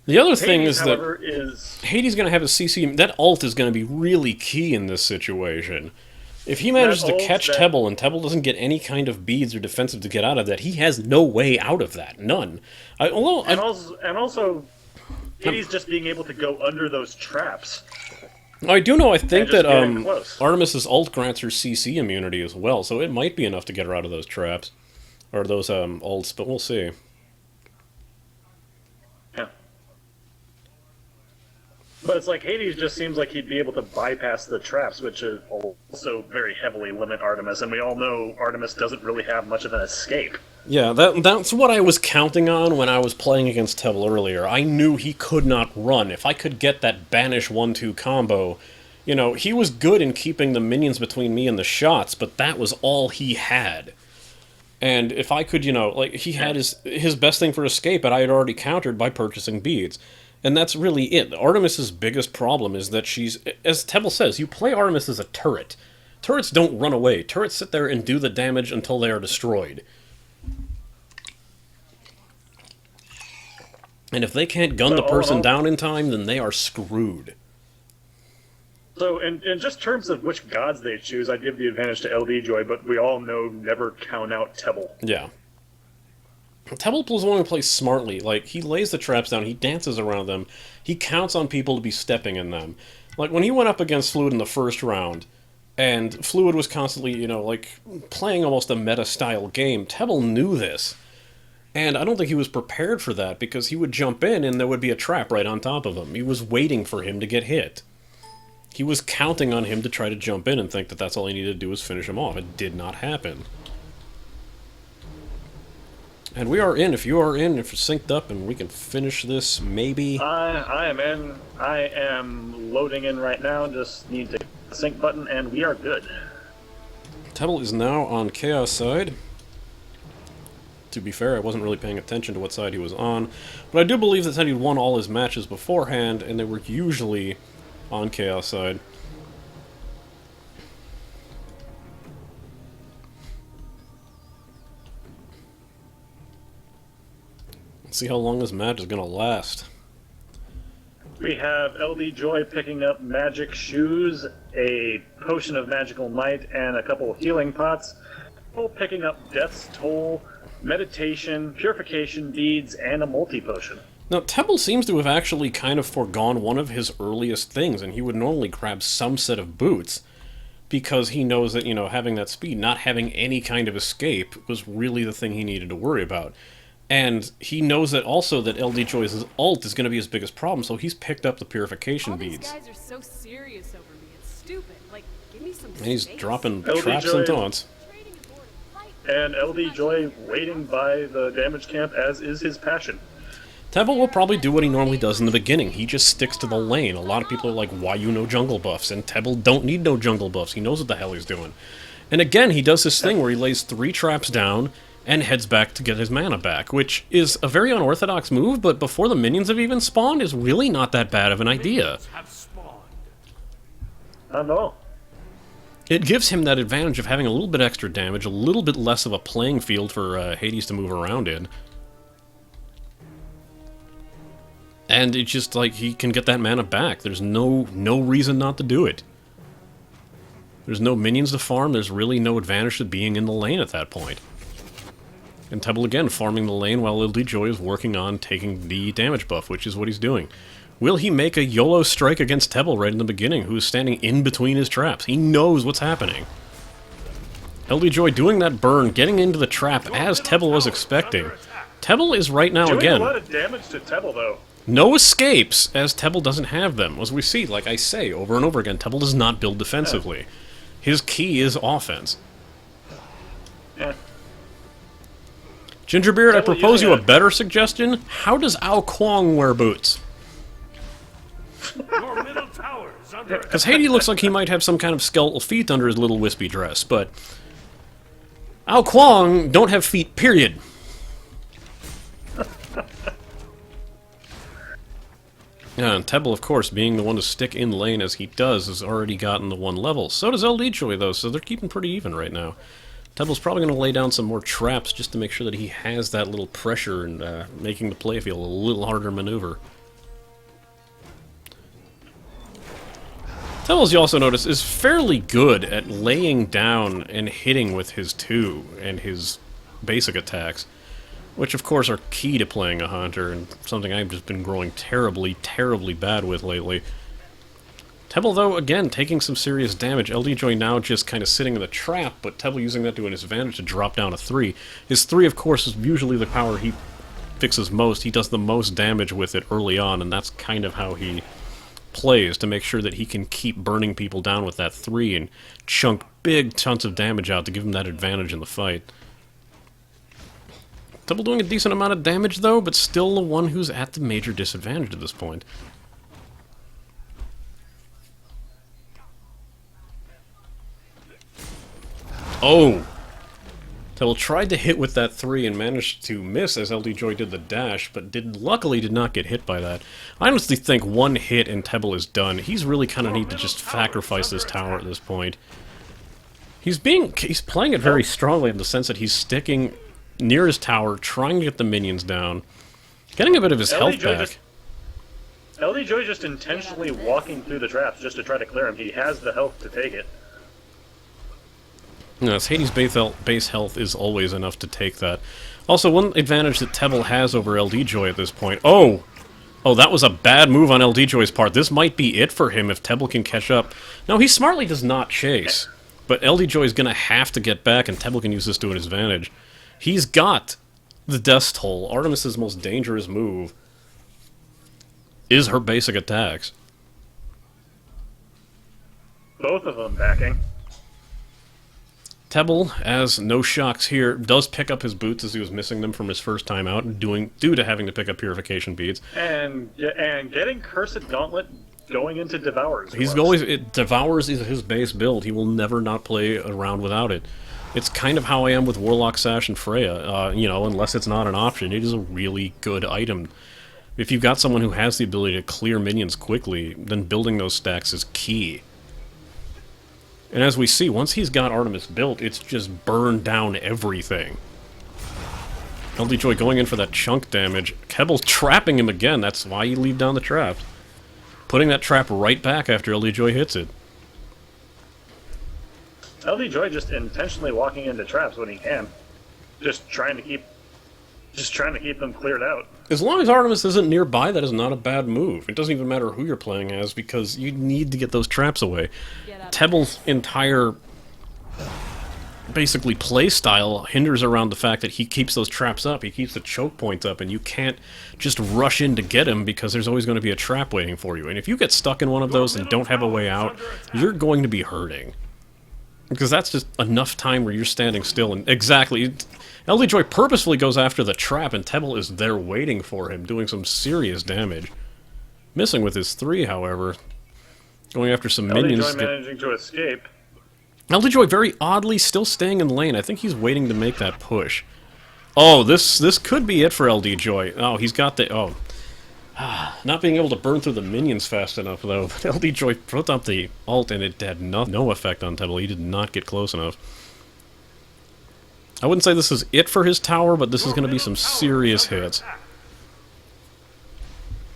The other thing Hades, is that however, is Hades going to have a CC. That ult is going to be really key in this situation. If he that manages to ult catch that Tebble and Tebble doesn't get any kind of beads or defensive to get out of that, he has no way out of that. None. and also Hades just being able to go under those traps I do know. I and think that just get in close. Artemis's ult grants her CC immunity as well, so it might be enough to get her out of those traps or those ults. But we'll see. Yeah. But it's like Hades just seems like he'd be able to bypass the traps, which also very heavily limit Artemis, and we all know Artemis doesn't really have much of an escape. Yeah, that's what I was counting on when I was playing against Tebble earlier. I knew he could not run. If I could get that banish 1-2 combo, he was good in keeping the minions between me and the shots, but that was all he had. And if I could, like, he had his best thing for escape, and I had already countered by purchasing beads. And that's really it. Artemis's biggest problem is that she's, as Tebble says, you play Artemis as a turret. Turrets don't run away. Turrets sit there and do the damage until they are destroyed. And if they can't gun So the all in person all, down in time, then they are screwed. so in just terms of which gods they choose, I'd give the advantage to LDJoy, but we all know never count out Tebble. Yeah. Tebble only plays smartly. Like, he lays the traps down, he dances around them, he counts on people to be stepping in them. Like, when he went up against Fluid in the first round, and Fluid was constantly, like, playing almost a meta-style game, Tebble knew this. And I don't think he was prepared for that, because he would jump in and there would be a trap right on top of him. He was waiting for him to get hit. He was counting on him to try to jump in and think that that's all he needed to do was finish him off. It did not happen. And we are in. If you are in, if you're synced up, and we can finish this, maybe. I am in. I am loading in right now. Just need to hit the sync button, and we are good. Tebble is now on Chaos side. To be fair, I wasn't really paying attention to what side he was on. But I do believe that he'd won all his matches beforehand, and they were usually on Chaos side. Let's see how long this match is going to last. We have LDJoy picking up magic shoes, a potion of magical might, and a couple of healing pots. All picking up Death's Toll, meditation, purification beads, and a multi-potion. Now, Tebble seems to have actually kind of foregone one of his earliest things, and he would normally grab some set of boots, because he knows that, having that speed, not having any kind of escape, was really the thing he needed to worry about. And he knows that also that LDJoy's ult is going to be his biggest problem, so he's picked up the purification beads. All these guys are so serious over me. It's stupid. Like, give me some And he's space. dropping LDJoy traps and taunts. Trading a board of fight. And LDJoy waiting by the damage camp, as is his passion. Tebble will probably do what he normally does in the beginning. He just sticks to the lane. A lot of people are like, why you no jungle buffs? And Tebble don't need no jungle buffs. He knows what the hell he's doing. And again, he does this thing where he lays 3 traps down and heads back to get his mana back, which is a very unorthodox move, but before the minions have even spawned is really not that bad of an idea. Not at all. It gives him that advantage of having a little bit extra damage, a little bit less of a playing field for Hades to move around in. And it's just like he can get that mana back. There's no reason not to do it. There's no minions to farm, there's really no advantage to being in the lane at that point. And Tebble again farming the lane while LDJoy is working on taking the damage buff, which is what he's doing. Will he make a YOLO strike against Tebble right in the beginning, who's standing in between his traps? He knows what's happening. LDJoy doing that burn, getting into the trap as Tebble was expecting. Tebble is right now Doing again. a lot of damage to Tebble, though. No escapes, as Tebble doesn't have them. As we see, like I say over and over again, Tebble does not build defensively. His key is offense. Yeah. Gingerbeard, I Tebble propose using you a a- better suggestion. How does Ao Kwong wear boots? Your middle tower is under Because Hades looks like he might have some kind of skeletal feet under his little wispy dress, but Ao Kwong don't have feet, period. Yeah, and Tebble, of course, being the one to stick in lane as he does, has already gotten the 1 level. So does LDJoy, though, so they're keeping pretty even right now. Tebble's probably going to lay down some more traps just to make sure that he has that little pressure and making the play feel a little harder to maneuver. Tebble, as you also notice, is fairly good at laying down and hitting with his 2 and his basic attacks, which of course are key to playing a hunter, and something I've just been growing terribly, terribly bad with lately. Tebble, though, again, taking some serious damage. LDJoy now just kind of sitting in the trap, but Tebble using that to his advantage to drop down a 3. His 3, of course, is usually the power he fixes most. He does the most damage with it early on, and that's kind of how he plays, to make sure that he can keep burning people down with that 3 and chunk big chunks of damage out to give him that advantage in the fight. Tebble doing a decent amount of damage, though, but still the one who's at the major disadvantage at this point. Oh! Tebble tried to hit with that 3 and managed to miss as LDJoy did the dash, but luckily did not get hit by that. I honestly think one hit and Tebble is done. He's really kind of need to just sacrifice this tower at this point. He's playing it very strongly in the sense that he's sticking near his tower, trying to get the minions down, getting a bit of his health back. LDJoy just intentionally walking through the traps just to try to clear him. He has the health to take it. Yes, Hades' base health is always enough to take that. Also, one advantage that Tebble has over LDJoy at this point... Oh! Oh, that was a bad move on LDJoy's part. This might be it for him if Tebble can catch up. No, he smartly does not chase. But LDJoy is going to have to get back, and Tebble can use this to his advantage. He's got the Death Toll. Artemis' most dangerous move is her basic attacks. Both of them backing. Tebble, as no shocks here, does pick up his boots as he was missing them from his first time out, due to having to pick up purification beads. And getting Cursed Gauntlet going into Devour's. Devour's is his base build. He will never not play around without it. It's kind of how I am with Warlock Sash and Freya. You know, unless it's not an option, it is a really good item. If you've got someone who has the ability to clear minions quickly, then building those stacks is key. And as we see, once he's got Artemis built, it's just burned down everything. LDJoy going in for that chunk damage. Tebble's trapping him again. That's why you leave down the trap. Putting that trap right back after LDJoy hits it. LDJoy just intentionally walking into traps when he can. Just trying to keep them cleared out. As long as Artemis isn't nearby, that is not a bad move. It doesn't even matter who you're playing as, because you need to get those traps away. Tebble's entire, basically, play style hinders around the fact that he keeps those traps up. He keeps the choke points up, and you can't just rush in to get him because there's always going to be a trap waiting for you. And if you get stuck in one of those and don't have a way out, you're going to be hurting. Because that's just enough time where you're standing still, and exactly... LDJoy purposefully goes after the trap, and Tebble is there waiting for him, doing some serious damage. Missing with his 3, however. Going after some minions. LDJoy managing to escape. LDJoy very oddly still staying in lane. I think he's waiting to make that push. Oh, this could be it for LDJoy. Oh, he's got the... Oh. Not being able to burn through the minions fast enough, though. LDJoy put up the ult, and it had no effect on Tebble. He did not get close enough. I wouldn't say this is it for his tower, but this is going to be some serious hits.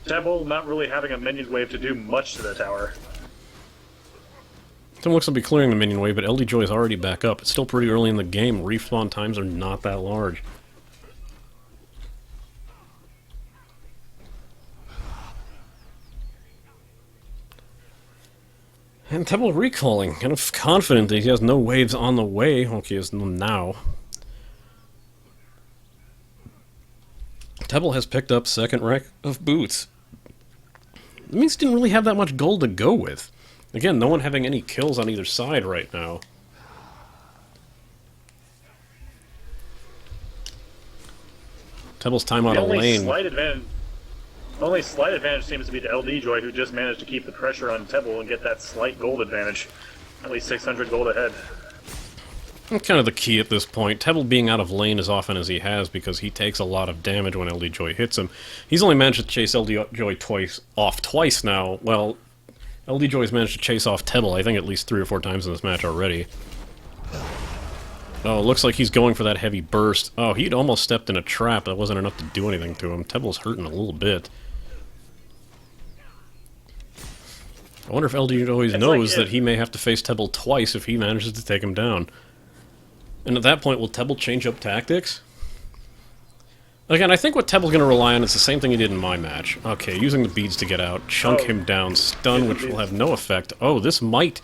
Tebble not really having a minion wave to do much to the tower. Tim looks to be clearing the minion wave, but LDJoy is already back up. It's still pretty early in the game. Respawn times are not that large. And Tebble recalling, kind of confident that he has no waves on the way. Okay, he has them now. Tebble has picked up second rank of boots. It means he didn't really have that much gold to go with. Again, no one having any kills on either side right now. Tebble's time out of lane. Only slight advantage seems to be to LDJoy, who just managed to keep the pressure on Tebble and get that slight gold advantage. At least 600 gold ahead. That's kind of the key at this point. Tebble being out of lane as often as he has because he takes a lot of damage when LDJoy hits him. He's only managed to chase LDJoy twice now. Well, LDJoy's managed to chase off Tebble, I think, at least 3 or 4 times in this match already. Oh, looks like he's going for that heavy burst. Oh, he'd almost stepped in a trap. That wasn't enough to do anything to him. Tebble's hurting a little bit. I wonder if LDJoy It's knows like that he may have to face Tebble twice if he manages to take him down. And at that point, will Tebble change up tactics? Again, I think what Tebble's going to rely on is the same thing he did in my match. Okay, using the beads to get out, chunk him down, stun, which will have no effect. Oh, this might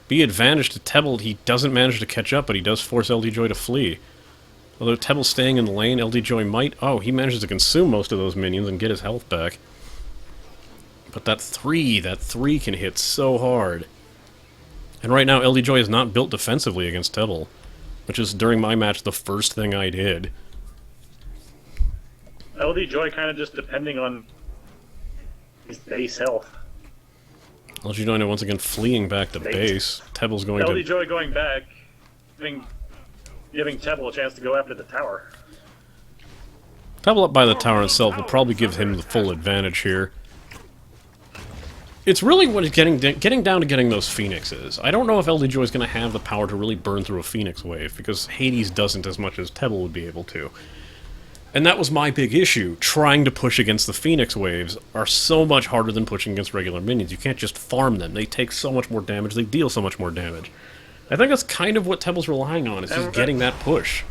be advantage to Tebble. He doesn't manage to catch up, but he does force LDJoy to flee. Although Tebble's staying in the lane, LDJoy might... Oh, he manages to consume most of those minions and get his health back. But that 3 can hit so hard. And right now, LDJoy is not built defensively against Tebble, which is, during my match, the first thing I did. LDJoy kind of just depending on his base health. LDJoy once again fleeing back to base. Tebble's going to... LDJoy going back, giving Tebble a chance to go after the tower. Tebble up by the tower himself will probably give him the full advantage here. It's really what is getting down to getting those Phoenixes. I don't know if LDJoy is going to have the power to really burn through a Phoenix wave, because Hades doesn't as much as Tebble would be able to. And that was my big issue. Trying to push against the Phoenix waves are so much harder than pushing against regular minions. You can't just farm them. They take so much more damage, they deal so much more damage. I think that's kind of what Tebble's relying on, is just getting that push.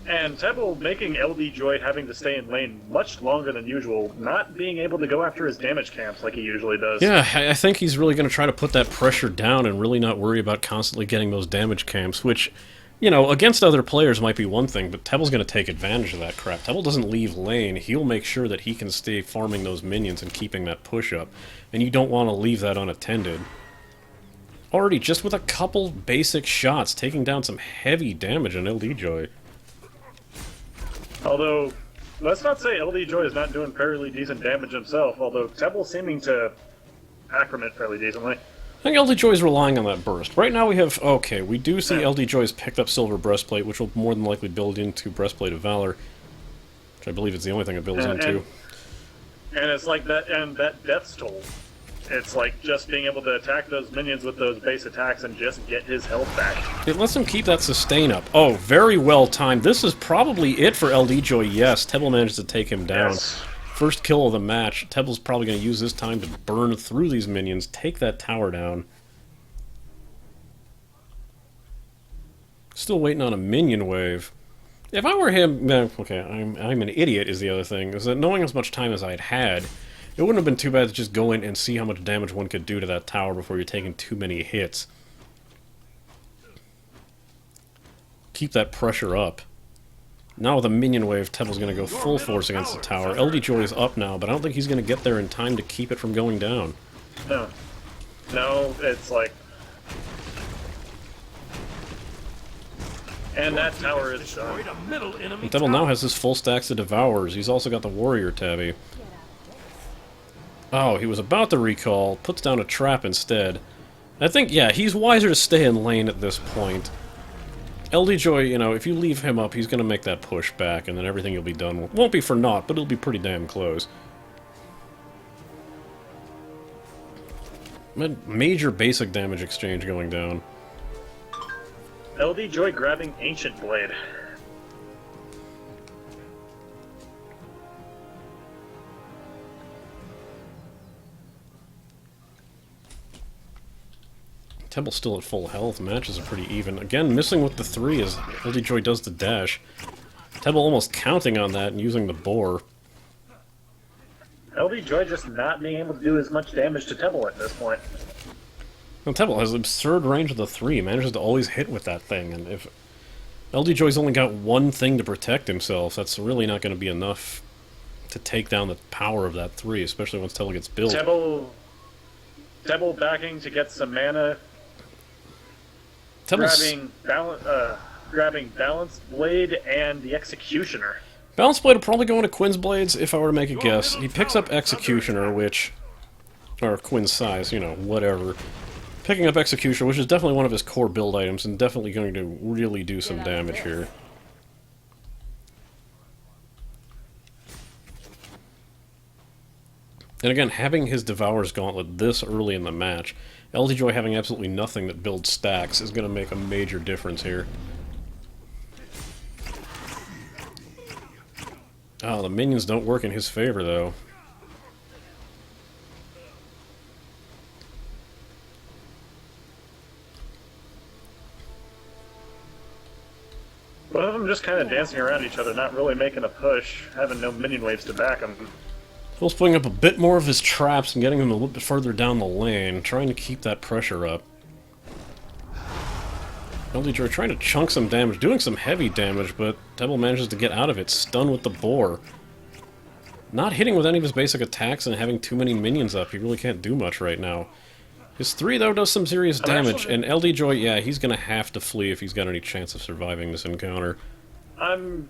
And Tebble making LDJoy having to stay in lane much longer than usual, not being able to go after his damage camps like he usually does. Yeah, I think he's really going to try to put that pressure down and really not worry about constantly getting those damage camps, which... You know, against other players might be one thing, but Tebble's going to take advantage of that crap. Tebble doesn't leave lane. He'll make sure that he can stay farming those minions and keeping that push up. And you don't want to leave that unattended. Already, just with a couple basic shots, taking down some heavy damage on LDJoy. Although, let's not say LDJoy is not doing fairly decent damage himself, although Tebble's seeming to acclimate fairly decently. I think LDJoy is relying on that burst. Right now we have... Okay, we do see LDJoy's picked up Silver Breastplate, which will more than likely build into Breastplate of Valor. Which I believe is the only thing it builds into. And it's like that, and that Death's Toll. It's like just being able to attack those minions with those base attacks and just get his health back. It lets him keep that sustain up. Oh, very well timed. This is probably it for LDJoy, yes. Tebble managed to take him down. Yes. First kill of the match. Tebble's probably going to use this time to burn through these minions, take that tower down. Still waiting on a minion wave. If I were him... Okay, I'm an idiot is the other thing. Is that knowing as much time as I'd had, it wouldn't have been too bad to just go in and see how much damage one could do to that tower before you're taking too many hits. Keep that pressure up. Now with a minion wave, Tebble's going to go full force against the tower. LDJoy is up now, but I don't think he's going to get there in time to keep it from going down. No. No, it's like... And that tower is done. And Tebble now has his full stacks of Devourers. He's also got the Warrior Tabby. Oh, he was about to recall, puts down a trap instead. I think, yeah, he's wiser to stay in lane at this point. LDJoy, you know, if you leave him up, he's going to make that push back, and then everything will be done. Won't be for naught, but it'll be pretty damn close. Major basic damage exchange going down. LDJoy grabbing Ancient Blade. Tebble's still at full health. Matches are pretty even. Again, missing with the 3 as LDJoy does the dash. Tebble almost counting on that and using the boar. LDJoy just not being able to do as much damage to Tebble at this point. Well, Tebble has absurd range of the 3. Manages to always hit with that thing. And if LDJoy's only got one thing to protect himself, that's really not going to be enough to take down the power of that 3, especially once Tebble gets built. Tebble backing to get some mana. Grabbing Balanced Blade and the Executioner. Balanced Blade will probably go into Quinn's Blades, if I were to make a guess. He picks up Executioner, which... Or Quinn's size, you know, whatever. Picking up Executioner, which is definitely one of his core build items, and definitely going to really do some damage here. And again, having his Devourer's Gauntlet this early in the match, LDJoy having absolutely nothing that builds stacks is going to make a major difference here. Oh, the minions don't work in his favor, though. Both of them just kind of dancing around each other, not really making a push, having no minion waves to back them. Phil's putting up a bit more of his traps and getting them a little bit further down the lane, trying to keep that pressure up. LDJoy trying to chunk some damage, doing some heavy damage, but Tebble manages to get out of it, stunned with the boar. Not hitting with any of his basic attacks and having too many minions up, he really can't do much right now. His 3, though, does some serious damage, and LDJoy, yeah, he's gonna have to flee if he's got any chance of surviving this encounter. I'm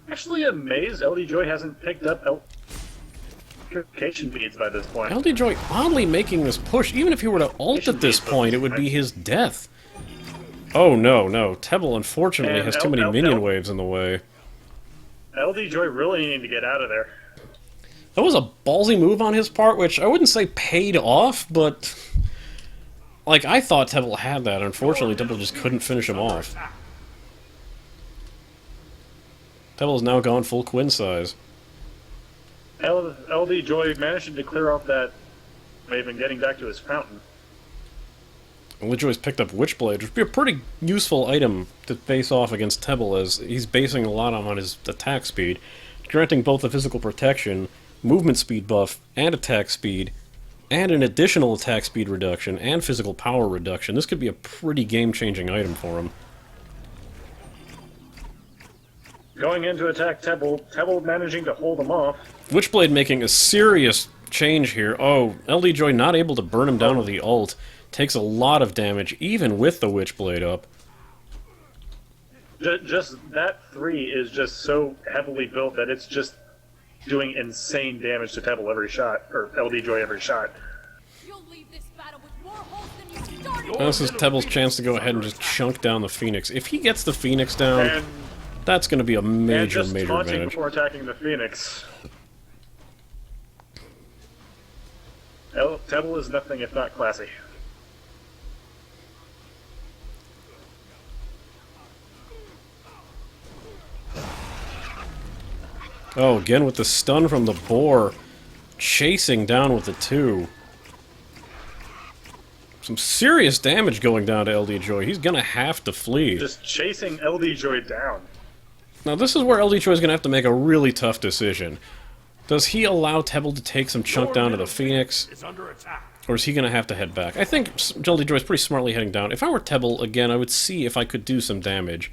actually amazed LDJoy hasn't picked up purification beads by this point. LDJoy oddly making this push. Even if he were to ult at this point, it would be his death. Oh, no, no. Tebble, unfortunately, And has too many minion waves in the way. LDJoy really needing to get out of there. That was a ballsy move on his part, which I wouldn't say paid off, but... like, I thought Tebble had that. Unfortunately, Tebble just couldn't finish him off. Tebble's now gone full Quinn size. LDJoy managing to clear off that wave and getting back to his fountain. LDJoy's picked up Witchblade, which would be a pretty useful item to face off against Tebble, as he's basing a lot on his attack speed, granting both the physical protection, movement speed buff, and attack speed, and an additional attack speed reduction, and physical power reduction. This could be a pretty game-changing item for him. Going in to attack Tebble, Tebble managing to hold him off. Witchblade making a serious change here. Oh, LDJoy not able to burn him down with the ult. Takes a lot of damage, even with the Witchblade up. Just that 3 is just so heavily built that it's just doing insane damage to Tebble every shot, or LDJoy every shot. You'll leave this battle with more holes than you started. Now, this is Tebble's chance to go ahead and just chunk down the Phoenix. If he gets the Phoenix down, And, that's going to be a major, just major taunting advantage. before attacking the Phoenix. Tebble is nothing if not classy. Oh, again with the stun from the boar, chasing down with the 2. Some serious damage going down to LDJoy. He's gonna have to flee. Just chasing LDJoy down. Now this is where LDJoy is gonna have to make a really tough decision. Does he allow Tebble to take some chunk down to the Phoenix? Or is he gonna have to head back? I think LDJoy is pretty smartly heading down. If I were Tebble, again, I would see if I could do some damage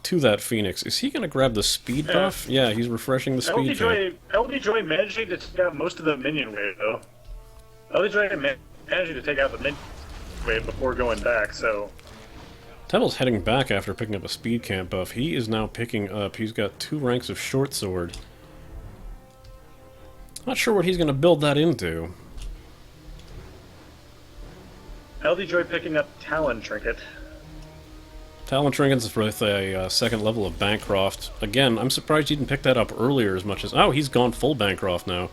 to that Phoenix. Is he gonna grab the speed buff? Yeah, he's refreshing the speed buff. LDJoy managing to take out most of the minion wave, though. LDJoy managing to take out the minion wave before going back, so... Tebble's heading back after picking up a speed camp buff. He is now picking up... he's got 2 ranks of short sword. Not sure what he's gonna build that into. LDJoy picking up Talon Trinket. Talon Trinkets with a second level of Bancroft. Again, I'm surprised he didn't pick that up earlier as much as... oh, he's gone full Bancroft now.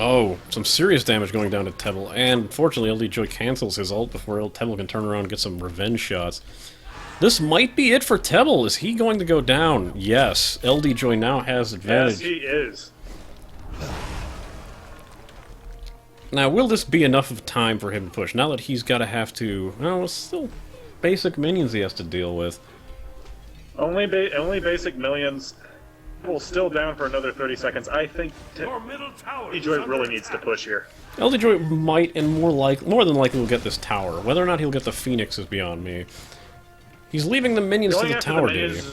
Oh, some serious damage going down to Tebble, and unfortunately LDJoy cancels his ult before Tebble can turn around and get some revenge shots. This might be it for Tebble. Is he going to go down? Yes. LDJoy now has advantage. Yes, he is. Now, will this be enough of time for him to push? Now that he's got to have to... well, it's still basic minions he has to deal with. Only basic millions. Well, still down for another 30 seconds. I think LDJoy really needs to push here. LDJoy might, and more than likely will get this tower. Whether or not he'll get the Phoenix is beyond me. He's leaving the minions to the tower, dude.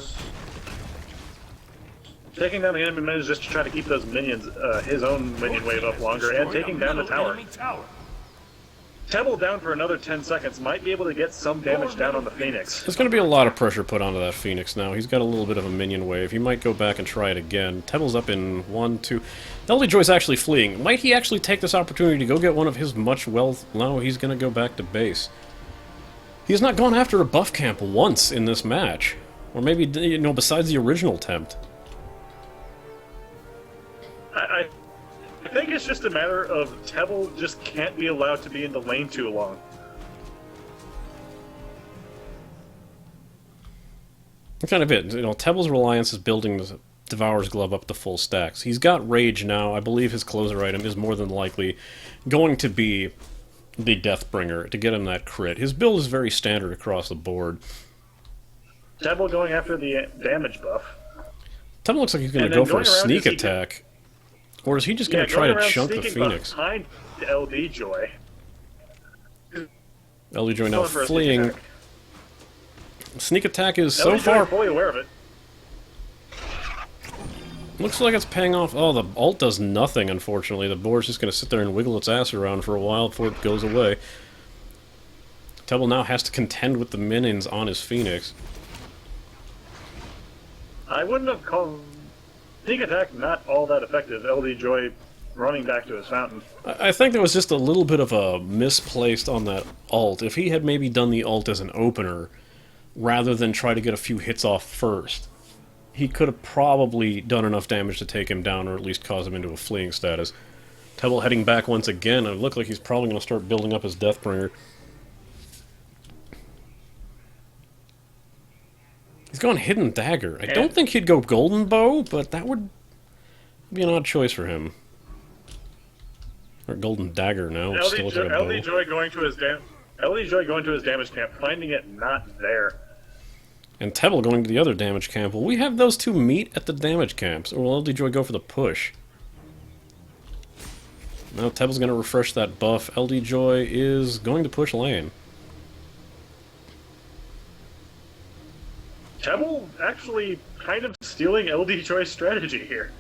Taking down the enemy minions just to try to keep those minions, his own minion wave up longer, and taking down the tower. Tebble down for another 10 seconds, might be able to get some damage down on the Phoenix. There's going to be a lot of pressure put onto that Phoenix now. He's got a little bit of a minion wave. He might go back and try it again. Tebble's up in 1, 2... LDJoy's actually fleeing. Might he actually take this opportunity to go get one of his much wealth? No, he's going to go back to base. He has not gone after a buff camp once in this match. Or maybe, you know, besides the original attempt. I think it's just a matter of Tebble just can't be allowed to be in the lane too long. That's kind of it. You know, Tebble's reliance is building the Devourer's Glove up to full stacks. He's got Rage now. I believe his closer item is more than likely going to be the Deathbringer to get him that crit. His build is very standard across the board. Tebble going after the damage buff. Tebble looks like he's going to go for a sneak attack. Or is he just going to try to chunk the Phoenix? Behind LDJoy. LDJoy now fleeing. Sneak attack is so far fully aware of it. Looks like it's paying off. Oh, the ult does nothing, unfortunately. The board's just going to sit there and wiggle its ass around for a while before it goes away. Tebble now has to contend with the minions on his Phoenix. I wouldn't have called sneak attack not all that effective. LDJoy running back to his fountain. I think there was just a little bit of a misplaced on that ult. If he had maybe done the ult as an opener, rather than try to get a few hits off first, he could have probably done enough damage to take him down, or at least cause him into a fleeing status. Tebble heading back once again, and it looked like he's probably going to start building up his Deathbringer. He's gone Hidden Dagger. I don't think he'd go Golden Bow, but that would be an odd choice for him. Or Golden Dagger now. LDJoy going to his LDJoy going to his damage camp, finding it not there. And Tebble going to the other damage camp. Will we have those two meet at the damage camps, or will LDJoy go for the push? Now Tebble's going to refresh that buff. LDJoy is going to push lane. Tebble actually kind of stealing LDJoy's strategy here.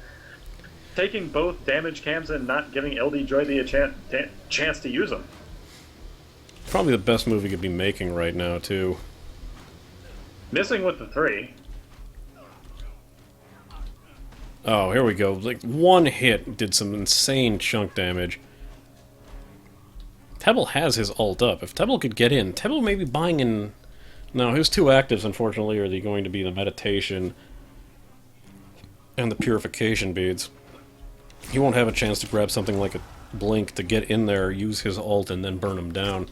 Taking both damage cams and not giving LDJoy the chance to use them. Probably the best move he could be making right now, too. Missing with the 3. Oh, here we go. Like, one hit did some insane chunk damage. Tebble has his ult up. If Tebble could get in, Tebble may be buying in... No, his two actives, unfortunately, are going to be the Meditation and the Purification beads. He won't have a chance to grab something like a Blink to get in there, use his ult, and then burn him down.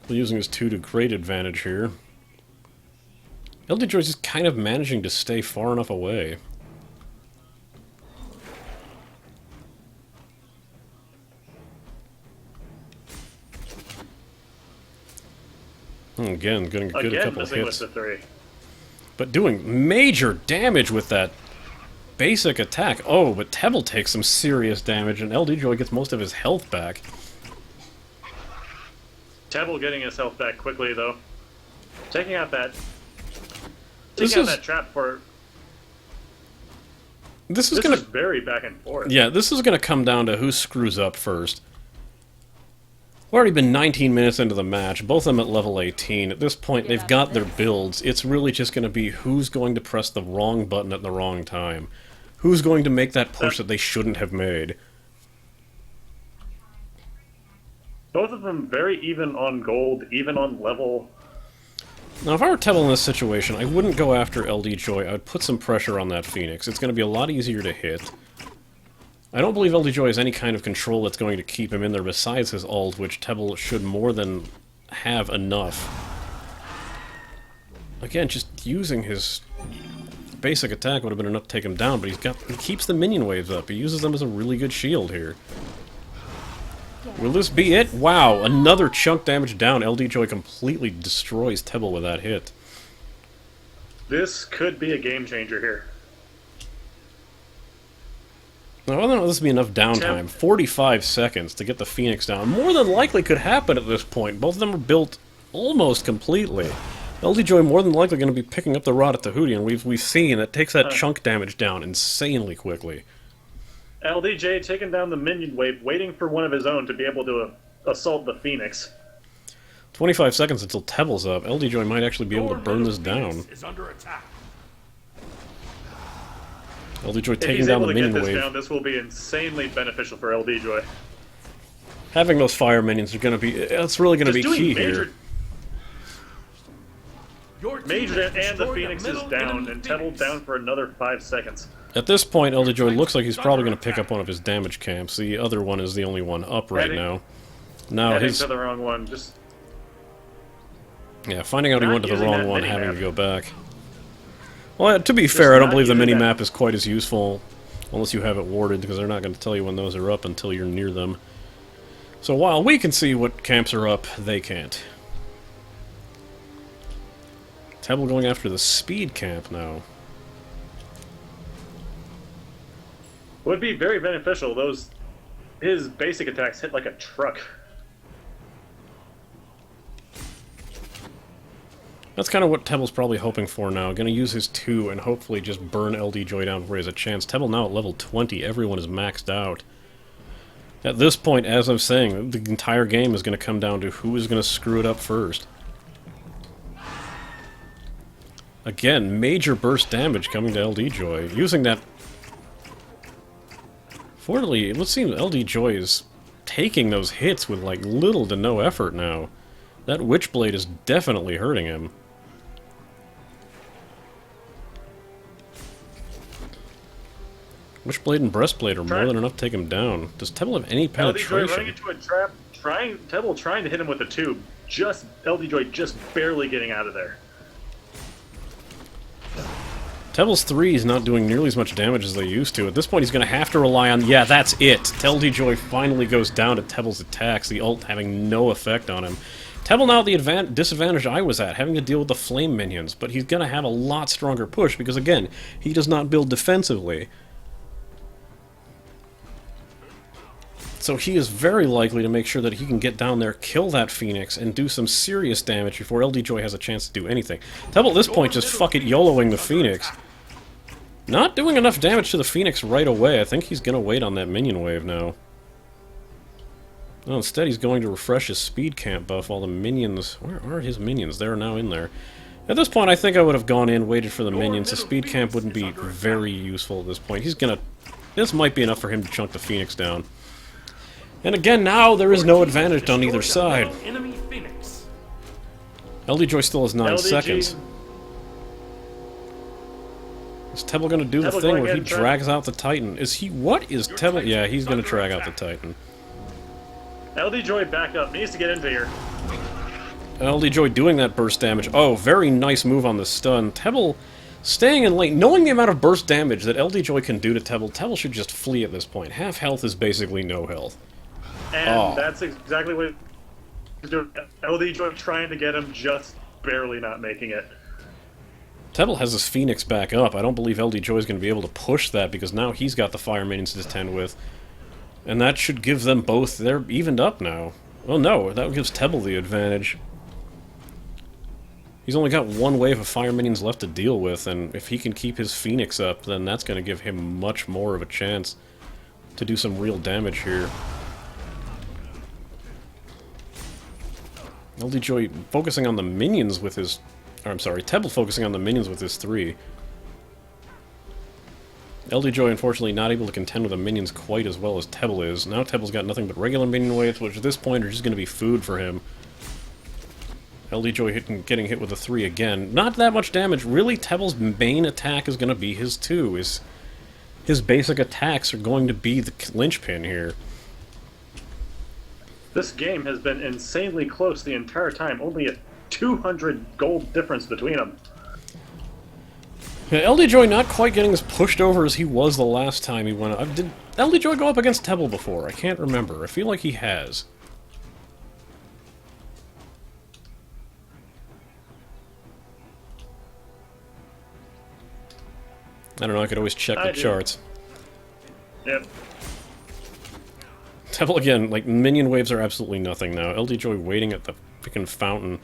We're using his 2 to great advantage here. LDJoy's just kind of managing to stay far enough away. Again, getting a couple hits. With the 3. But doing major damage with that basic attack. Oh, but Tebble takes some serious damage, and LDJoy gets most of his health back. Tebble getting his health back quickly, though. Taking out that trap for... This is very back and forth. Yeah, this is gonna come down to who screws up first. We've already been 19 minutes into the match, both of them at level 18. At this point, they've got their builds. It's really just going to be who's going to press the wrong button at the wrong time. Who's going to make that push that they shouldn't have made. Both of them very even on gold, even on level. Now, if I were Tebble in this situation, I wouldn't go after LDJoy. I would put some pressure on that Phoenix. It's going to be a lot easier to hit. I don't believe LDJoy has any kind of control that's going to keep him in there besides his ult, which Tebble should more than have enough. Again, just using his basic attack would have been enough to take him down, but he keeps the minion waves up. He uses them as a really good shield here. Will this be it? Wow, another chunk damage down. LDJoy completely destroys Tebble with that hit. This could be a game changer here. Now, I don't know if this would be enough downtime. 45 seconds to get the Phoenix down. More than likely could happen at this point. Both of them are built almost completely. LDJoy more than likely going to be picking up the Rod at Tahuti, and we've seen it takes that chunk damage down insanely quickly. LDJ taking down the minion wave, waiting for one of his own to be able to assault the Phoenix. 25 seconds until Tebble's up. LDJoy might actually be able to burn this down. Is under attack. LDJoy taking down the minion wave. This will be insanely beneficial for LDJoy. Having those fire minions are going to be... It's really going to be key here. Major and the Phoenix is down, and Tebble down for another 5 seconds. At this point, LDJoy looks like he's probably going to pick up one of his damage camps. The other one is the only one up right now. Now his... to the wrong one. Yeah, finding out he Not went to the using wrong that one, mini-map. having to go back. Well, to be fair, I don't not believe the using mini-map that. is quite as useful, unless you have it warded, because they're not going to tell you when those are up until you're near them. So while we can see what camps are up, they can't. Tebble going after the speed camp now. Would be very beneficial. His basic attacks hit like a truck. That's kind of what Tebble's probably hoping for now. Gonna use his 2 and hopefully just burn LDJoy down before he has a chance. Tebble now at level 20. Everyone is maxed out. At this point, as I'm saying, the entire game is going to come down to who is going to screw it up first. Again, major burst damage coming to LDJoy. Using that... Fortunately, it would seem LDJoy is taking those hits with, like, little to no effort now. That Witchblade is definitely hurting him. Witchblade and Breastplate are more than enough to take him down. Does Tebble have any penetration? LDJoy running into a trap, Tebble trying to hit him with the tube. LDJoy just barely getting out of there. Tebble's 3 is not doing nearly as much damage as they used to. At this point, he's going to have to rely on... Yeah, that's it! LDJoy finally goes down to Tebble's attacks, the ult having no effect on him. Tebble now the disadvantage I was at, having to deal with the flame minions, but he's going to have a lot stronger push, because again, he does not build defensively. So he is very likely to make sure that he can get down there, kill that Phoenix, and do some serious damage before LDJoy has a chance to do anything. Tebble at this point just fuck it YOLOing the Phoenix. Not doing enough damage to the Phoenix right away. I think he's going to wait on that minion wave now. No, instead he's going to refresh his speed camp buff while the minions... Where are his minions? They're now in there. At this point, I think I would have gone in, waited for the minions. The speed camp wouldn't be very useful at this point. He's going to... This might be enough for him to chunk the Phoenix down. And again, now there is no advantage on either side. LDJoy still has 9 seconds. Is Tebble going to do the thing where he drags out the Titan? Is he... What is Tebble... Yeah, he's going to drag out the Titan. LDJoy back up. Needs to get into here. LDJoy doing that burst damage. Oh, very nice move on the stun. Tebble staying in lane. Knowing the amount of burst damage that LDJoy can do to Tebble, Tebble should just flee at this point. Half health is basically no health. And that's exactly what he's doing. LDJoy trying to get him, just barely not making it. Tebble has his Phoenix back up. I don't believe LDJoy is going to be able to push that because now he's got the fire minions to contend with. And that should give them both... They're evened up now. Well, no, that gives Tebble the advantage. He's only got 1 wave of fire minions left to deal with, and if he can keep his Phoenix up, then that's going to give him much more of a chance to do some real damage here. LDJoy focusing on the minions with his... Or, I'm sorry, Tebble focusing on the minions with his 3. LDJoy, unfortunately, not able to contend with the minions quite as well as Tebble is. Now Tebble's got nothing but regular minion waves, which at this point are just going to be food for him. LDJoy getting hit with a 3 again. Not that much damage. Really, Tebble's main attack is going to be his 2. His basic attacks are going to be the linchpin here. This game has been insanely close the entire time. Only a 200 gold difference between them. Yeah, LDJoy not quite getting as pushed over as he was the last time he went up. Did LDJoy go up against Tebble before? I can't remember. I feel like he has. I don't know, I could always check the charts. Yep. Tebble again, like, minion waves are absolutely nothing now. LDJoy waiting at the freaking fountain.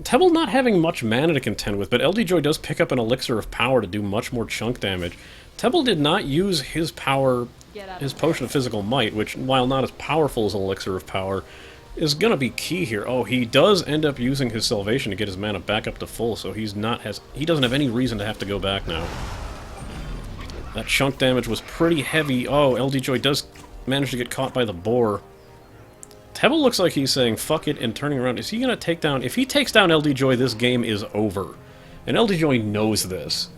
Tebble not having much mana to contend with, but LDJoy does pick up an elixir of power to do much more chunk damage. Tebble did not use his power, his potion of physical might, which, while not as powerful as an elixir of power, is gonna be key here. Oh, he does end up using his salvation to get his mana back up to full, so he doesn't have any reason to have to go back now. That chunk damage was pretty heavy. Oh, LDJoy does manage to get caught by the boar. Tebble looks like he's saying fuck it and turning around. Is he gonna take down... If he takes down LDJoy, this game is over. And LDJoy knows this.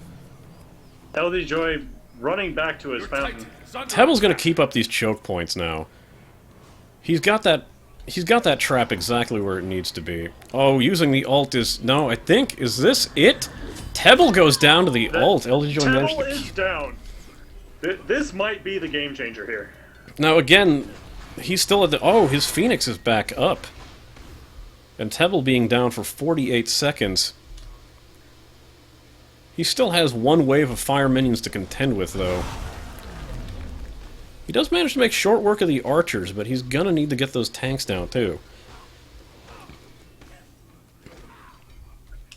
LDJoy running back to his fountain. Tebble's gonna keep up these choke points now. He's got that He's got that trap exactly where it needs to be. Oh, using the ult is... No, I think... Is this it? Tebble goes down to the ult. LDJoy managed Tebble to... is down. This might be the game changer here. Now, again, he's still at the... Oh, his Phoenix is back up. And Tebble being down for 48 seconds. He still has one wave of fire minions to contend with, though. He does manage to make short work of the archers, but he's gonna need to get those tanks down, too.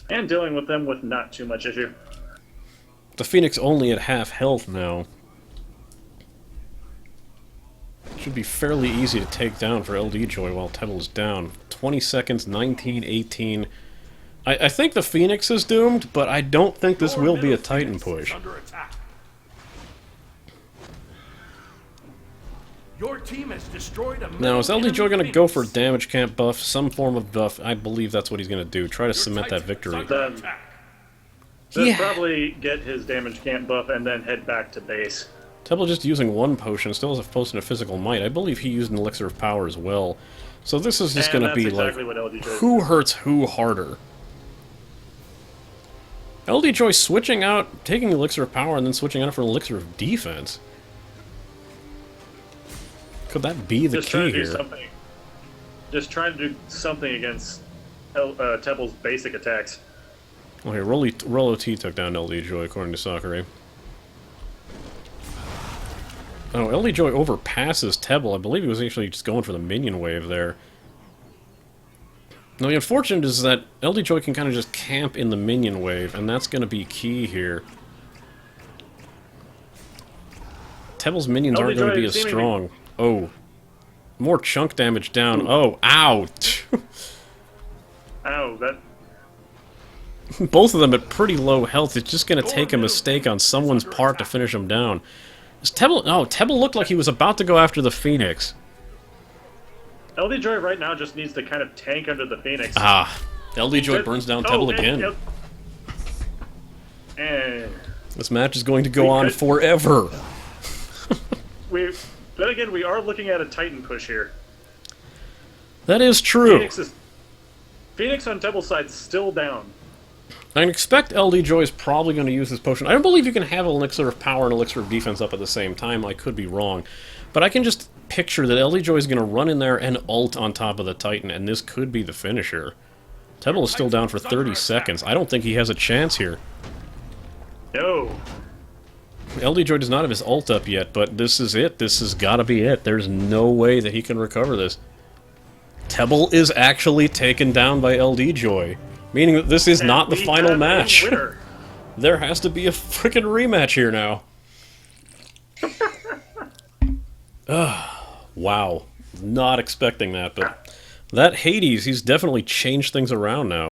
And dealing with them with not too much issue. The Phoenix only at half health now. Should be fairly easy to take down for LDJoy while Tebble's down. 20 seconds, 19, 18... I think the Phoenix is doomed, but I don't think this will be a Titan push. Your team has destroyed a Now, is LDJoy going to go for damage camp buff, some form of buff? I believe that's what he's going to do. Try to cement that victory. Then probably get his damage camp buff and then head back to base. Tebble just using one potion, still has a potion of physical might. I believe he used an elixir of power as well. So this is just going to be exactly like, what who hurts who harder? LDJoy switching out, taking the elixir of power and then switching out for an elixir of defense. Could that be the key here? Just trying to do something against Tebble's basic attacks. Okay, Rollo T took down LDJoy according to Sakura. Oh, LDJoy overpasses Tebble. I believe he was actually just going for the minion wave there. Now, the unfortunate is that LDJoy can kind of just camp in the minion wave, and that's going to be key here. Tebble's minions aren't going to be as strong. Oh. More chunk damage down. Oh, ow! Ow, that... Both of them at pretty low health. It's just going to take a mistake on someone's part to finish them down. Is Tebble... Oh, Tebble looked like he was about to go after the Phoenix. LDJoy right now just needs to kind of tank under the Phoenix. Ah. LDJoy burns down Tebble again. And this match is going to go on forever. But again, we are looking at a Titan push here. That is true. Phoenix on Tebble's side still down. I expect LDJoy is probably going to use this potion. I don't believe you can have an elixir of power and elixir of defense up at the same time. I could be wrong. But I can just picture that LDJoy is going to run in there and ult on top of the Titan, and this could be the finisher. Tebble is still down for 30 seconds. I don't think he has a chance here. No. LDJoy does not have his ult up yet, but this is it. This has got to be it. There's no way that he can recover this. Tebble is actually taken down by LDJoy, meaning that this is not the final match. There has to be a freaking rematch here now. Wow. Not expecting that, but that Hades, he's definitely changed things around now.